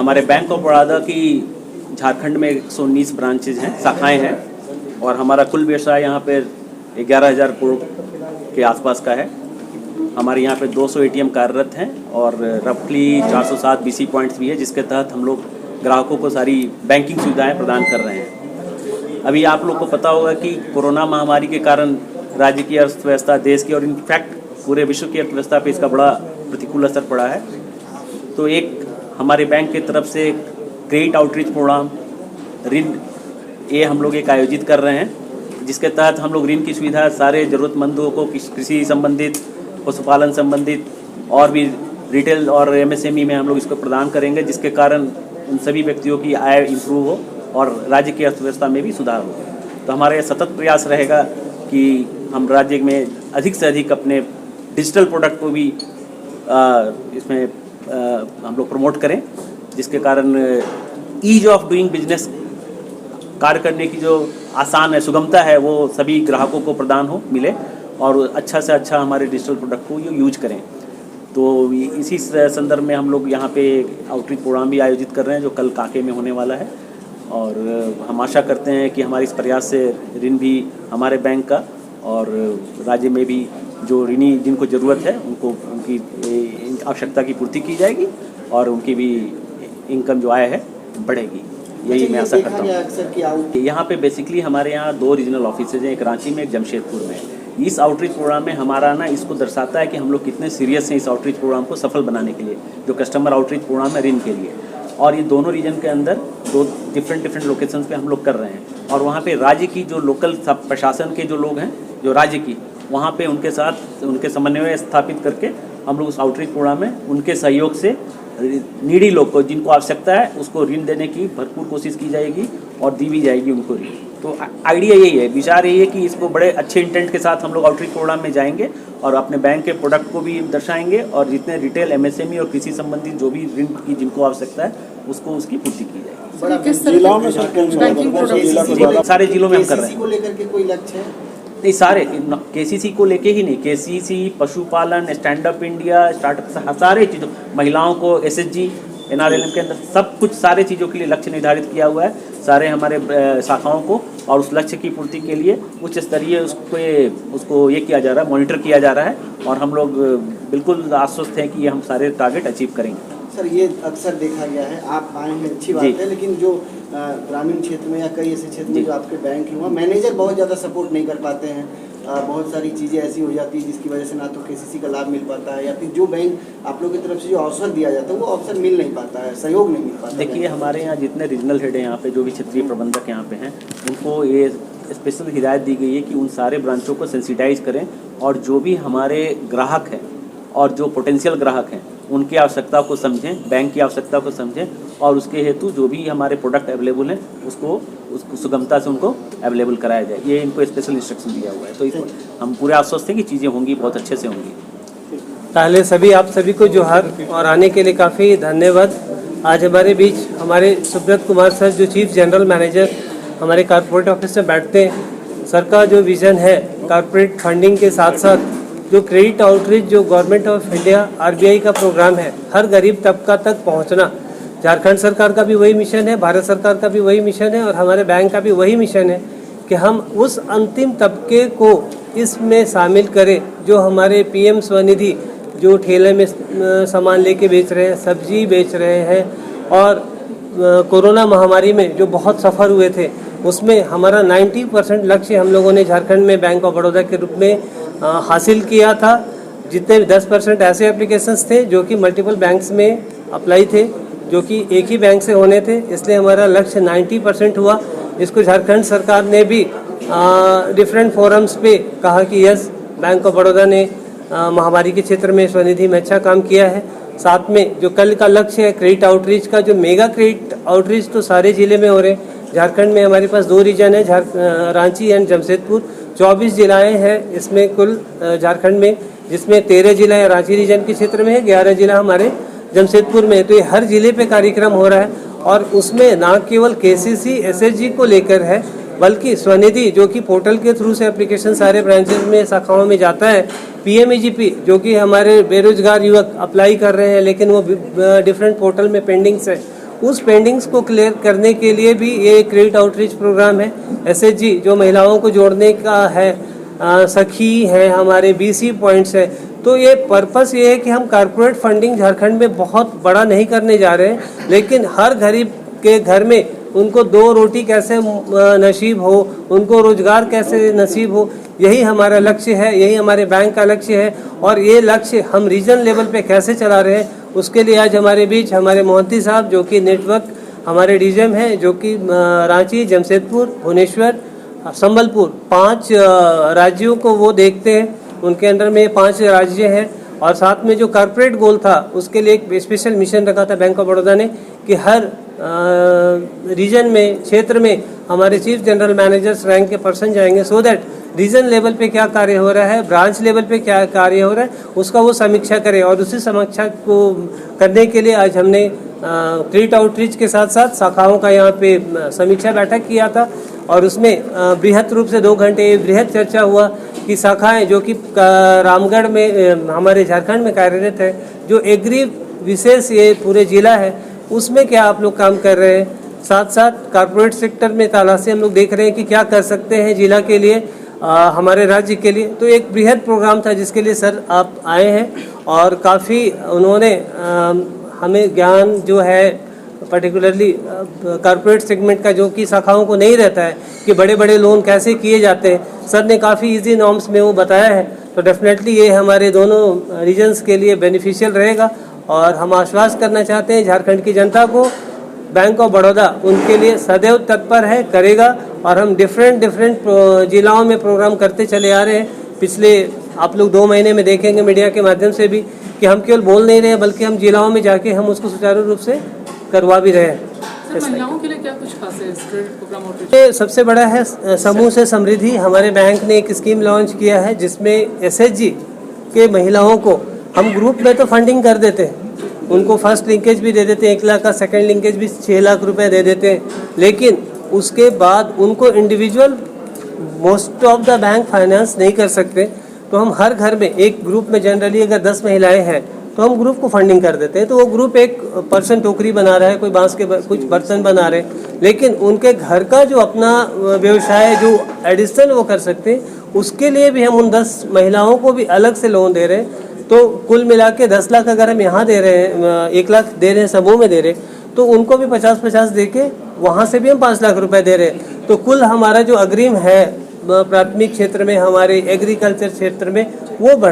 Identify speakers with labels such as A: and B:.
A: हमारे bank of Baroda की झारखंड में 119 ब्रांचेज हैं, शाखाएं हैं, और हमारा कुल व्यवसाय यहाँ पे 11,000 करोड़ के आसपास का है। हमारे यहाँ पे 200 एटीएम कार्यरत हैं और रफली 407 बीसी पॉइंट्स भी है, जिसके तहत हम लोग ग्राहकों को सारी बैंकिंग सुविधाएं प्रदान कर रहे हैं। अभी आप लोग को पता होगा कि कोरोना महामारी के कारण राज्य की अर्थव्यवस्था, देश की और इनफैक्ट पूरे विश्व की अर्थव्यवस्था पे इसका बड़ा प्रतिकूल असर पड़ा है। तो एक हमारे बैंक की तरफ से क्रेडिट आउटरीच प्रोग्राम ऋण ये हम लोग एक आयोजित कर रहे हैं, जिसके तहत हम लोग ऋण की सुविधा सारे ज़रूरतमंदों को कृषि संबंधित, पशुपालन संबंधित और भी रिटेल और एमएसएमई में हम लोग इसको प्रदान करेंगे, जिसके कारण उन सभी व्यक्तियों की आय इम्प्रूव हो और राज्य की अर्थव्यवस्था में भी सुधार हो। तो हमारा यह सतत प्रयास रहेगा कि हम राज्य में अधिक से अधिक अपने डिजिटल प्रोडक्ट को भी इसमें हम लोग प्रमोट करें, जिसके कारण ईज ऑफ डूइंग बिजनेस, कार्य करने की जो आसान है, सुगमता है, वो सभी ग्राहकों को प्रदान हो, मिले और अच्छा से अच्छा हमारे डिजिटल प्रोडक्ट को यूज करें। तो इसी संदर्भ में हम लोग यहाँ पे आउटरीच प्रोग्राम भी आयोजित कर रहे हैं, जो कल काके में होने वाला है, और हम आशा करते हैं कि हमारे इस प्रयास से ऋण भी हमारे बैंक का और राज्य में भी जो ऋणी जिनको ज़रूरत है उनको उनकी आवश्यकता की पूर्ति की जाएगी और उनकी भी इनकम जो आय है बढ़ेगी। यही मैं आशा करता हूँ। यहाँ पे बेसिकली हमारे यहाँ 2 रीजनल ऑफिसेज हैं, एक रांची में, एक जमशेदपुर में। इस आउटरीच प्रोग्राम में हमारा ना इसको दर्शाता है कि हम लोग कितने सीरियस हैं इस आउटरीच प्रोग्राम को सफल बनाने के लिए, जो कस्टमर आउटरीच प्रोग्राम है ऋण के लिए। और ये दोनों रीजन के अंदर 2 डिफरेंट लोकेशंस पे हम लोग कर रहे हैं, और वहाँ पे राज्य की जो लोकल प्रशासन के जो लोग हैं, जो राज्य की, वहाँ पे उनके साथ उनके समन्वय स्थापित करके हम लोग उस आउटरीच प्रोग्राम में उनके सहयोग से नीडी लोग को, जिनको आवश्यकता है, उसको ऋण देने की भरपूर कोशिश की जाएगी और दी भी जाएगी उनको ऋण। तो आइडिया यही है, विचार यही है कि इसको बड़े अच्छे इंटेंट के साथ हम लोग आउटरीच प्रोग्राम में जाएंगे और अपने बैंक के प्रोडक्ट को भी दर्शाएंगे, और जितने रिटेल, एमएसएमई और कृषि संबंधित जो भी ऋण की जिनको आवश्यकता है उसको उसकी पूर्ति की जाएगी। सारे जिलों में हम कर रहे हैं।
B: लेकर के कोई लक्ष्य है?
A: नहीं, सारे केसीसी को लेके ही नहीं, केसीसी, पशुपालन, स्टैंड अप इंडिया, स्टार्टअप, सारे चीज़ों, महिलाओं को एसएचजी, एनआरएलएम के अंदर सब कुछ, सारे चीज़ों के लिए लक्ष्य निर्धारित किया हुआ है सारे हमारे शाखाओं को, और उस लक्ष्य की पूर्ति के लिए उच्च स्तरीय उसको ये किया जा रहा है, मॉनिटर किया जा रहा है, और हम लोग बिल्कुल आश्वस्त हैं कि ये हम सारे टारगेट अचीव करेंगे।
B: सर, ये अक्सर देखा गया है, आप आए हैं, अच्छी बात है, लेकिन जो ग्रामीण क्षेत्र में या कई ऐसे क्षेत्र में जो आपके बैंक हैं, वहाँ मैनेजर बहुत ज़्यादा सपोर्ट नहीं कर पाते हैं। बहुत सारी चीज़ें ऐसी हो जाती है जिसकी वजह से ना तो केसीसी का लाभ मिल पाता है, या फिर जो बैंक आप लोगों की तरफ से जो अवसर दिया जाता है वो अवसर मिल नहीं पाता है, सहयोग नहीं मिल पाता।
A: देखिए, हमारे यहाँ जितने रीजनल हेड हैं यहाँ पे, जो भी क्षेत्रीय प्रबंधक यहाँ पे हैं, उनको ये स्पेशल हिदायत दी गई है कि उन सारे ब्रांचों को सेंसिटाइज करें, और जो भी हमारे ग्राहक हैं और जो पोटेंशियल ग्राहक हैं उनकी आवश्यकता को समझें, बैंक की आवश्यकता को समझें, और उसके हेतु जो भी हमारे प्रोडक्ट अवेलेबल हैं उसको सुगमता से उनको अवेलेबल कराया जाए। ये इनको स्पेशल इंस्ट्रक्शन दिया हुआ है। तो हम पूरे आश्वस्त हैं कि चीज़ें होंगी, बहुत अच्छे से होंगी।
C: पहले सभी आप सभी को जोहार और आने के लिए काफ़ी धन्यवाद। आज हमारे बीच हमारे सुब्रत कुमार सर, जो चीफ जनरल मैनेजर हमारे कॉर्पोरेट ऑफिस में बैठते हैं। सर का जो विज़न है कॉर्पोरेट फंडिंग के साथ साथ जो क्रेडिट आउटरीच, जो गवर्नमेंट ऑफ इंडिया आरबीआई का प्रोग्राम है, हर गरीब तबका तक पहुंचना, झारखंड सरकार का भी वही मिशन है, भारत सरकार का भी वही मिशन है, और हमारे बैंक का भी वही मिशन है कि हम उस अंतिम तबके को इसमें शामिल करें, जो हमारे पीएम स्वनिधि, जो ठेले में सामान लेके बेच रहे हैं, सब्जी बेच रहे हैं, और कोरोना महामारी में जो बहुत सफ़र हुए थे, उसमें हमारा 90% लक्ष्य हम लोगों ने झारखंड में बैंक ऑफ बड़ौदा के रूप में हासिल किया था। जितने 10% ऐसे एप्लीकेशंस थे जो कि मल्टीपल बैंक्स में अप्लाई थे, जो कि एक ही बैंक से होने थे, इसलिए हमारा लक्ष्य 90% हुआ। इसको झारखंड सरकार ने भी डिफरेंट फोरम्स पे कहा कि यस, बैंक ऑफ बड़ौदा ने महामारी के क्षेत्र में स्वनिधि में अच्छा काम किया है। साथ में जो कल का लक्ष्य है क्रेडिट आउटरीच का, जो मेगा क्रेडिट आउटरीच तो सारे ज़िले में हो रहे हैं। झारखंड में हमारे पास 2 रीजन है, रांची एंड जमशेदपुर। 24 जिलाएँ हैं इसमें कुल झारखंड में, जिसमें 13 जिला है रांची रीजन के क्षेत्र में है, 11 जिला हमारे जमशेदपुर में। तो ये हर जिले पे कार्यक्रम हो रहा है, और उसमें ना केवल केसीसी एसएचजी को लेकर है, बल्कि स्वनिधि, जो कि पोर्टल के थ्रू से एप्लीकेशन सारे ब्रांचेज में, शाखाओं में जाता है। पीएमईजीपी, जो कि हमारे बेरोजगार युवक अप्लाई कर रहे हैं, लेकिन वो डिफरेंट पोर्टल में पेंडिंग्स है, उस पेंडिंग्स को क्लियर करने के लिए भी ये क्रेडिट आउटरीच प्रोग्राम है। SHG जो महिलाओं को जोड़ने का है, सखी है, हमारे BC पॉइंट्स है। तो ये पर्पस ये है कि हम कॉर्पोरेट फंडिंग झारखंड में बहुत बड़ा नहीं करने जा रहे हैं, लेकिन हर गरीब के घर में उनको 2 रोटी कैसे नसीब हो, उनको रोजगार कैसे नसीब हो, यही हमारा लक्ष्य है, यही हमारे बैंक का लक्ष्य है। और ये लक्ष्य हम रीजन लेवल पे कैसे चला रहे हैं, उसके लिए आज हमारे बीच हमारे मोहंती साहब जो कि नेटवर्क हमारे DGM हैं, जो कि रांची, जमशेदपुर, भुवनेश्वर, संबलपुर 5 राज्यों को वो देखते हैं। उनके अंडर में 5 राज्य हैं। और साथ में जो कॉर्पोरेट गोल था उसके लिए एक स्पेशल मिशन रखा था बैंक ऑफ बड़ौदा ने कि हर रीजन में, क्षेत्र में हमारे चीफ जनरल मैनेजर्स रैंक के पर्सन जाएंगे, सो दैट रीजन लेवल पे क्या कार्य हो रहा है, ब्रांच लेवल पे क्या कार्य हो रहा है, उसका वो समीक्षा करें। और उसी समीक्षा को करने के लिए आज हमने क्रेडिट आउटरीच के साथ साथ शाखाओं का यहाँ पे समीक्षा बैठक किया था। और उसमें बृहद रूप से 2 घंटे बृहद चर्चा हुआ कि शाखाएं जो कि रामगढ़ में हमारे झारखंड में कार्यरत है, जो एग्री विशेष ये पूरे जिला है, उसमें क्या आप लोग काम कर रहे हैं। साथ साथ कॉर्पोरेट सेक्टर में तलाशी हम लोग देख रहे हैं कि क्या कर सकते हैं जिला के लिए, हमारे राज्य के लिए। तो एक बृहद प्रोग्राम था जिसके लिए सर आप आए हैं और काफ़ी उन्होंने हमें ज्ञान जो है पर्टिकुलरली कॉर्पोरेट सेगमेंट का जो कि शाखाओं को नहीं रहता है कि बड़े बड़े लोन कैसे किए जाते हैं, सर ने काफ़ी इजी नॉर्म्स में वो बताया है। तो डेफिनेटली ये हमारे दोनों रीजन्स के लिए बेनिफिशियल रहेगा। और हम आश्वस्त करना चाहते हैं झारखंड की जनता को, बैंक ऑफ बड़ौदा उनके लिए सदैव तत्पर है, करेगा। और हम डिफरेंट जिलाओं में प्रोग्राम करते चले आ रहे हैं। पिछले आप लोग 2 महीने में देखेंगे मीडिया के माध्यम से भी कि हम केवल बोल नहीं रहे हैं, बल्कि हम जिलाओं में जाके हम उसको सुचारू रूप से करवा भी रहे हैं।
D: महिलाओं के लिए क्या कुछ खास है इस क्रेडिट प्रोग्राम आउटरीच?
C: सबसे बड़ा है समूह से समृद्धि। हमारे बैंक ने एक स्कीम लॉन्च किया है जिसमें SHG के महिलाओं को हम ग्रुप में तो फंडिंग कर देते हैं, उनको फर्स्ट लिंकेज भी दे देते हैं 1 लाख का, सेकंड लिंकेज भी 6 लाख रुपए दे देते हैं। लेकिन उसके बाद उनको individual most of the bank finance नहीं कर सकते। तो हम हर घर में एक ग्रुप में जनरली अगर 10 महिलाएं हैं तो हम ग्रुप को फंडिंग कर देते हैं। तो वो ग्रुप एक पर्सन टोकरी बना रहा है, कोई बांस के कुछ बर्तन बना रहे हैं, लेकिन उनके घर का जो अपना व्यवसाय जो एडिशनल वो कर सकते हैं, उसके लिए भी हम उन 10 महिलाओं को भी अलग से लोन दे रहे हैं। तो कुल मिला के 10 लाख अगर हम यहाँ दे रहे हैं, 1 लाख दे रहे हैं समूह में दे रहे हैं, तो उनको भी 50-50 दे के वहाँ से भी हम 5 लाख रुपए दे रहे हैं। तो कुल हमारा जो अग्रिम है प्राथमिक क्षेत्र में, हमारे एग्रीकल्चर क्षेत्र में, वो बढ़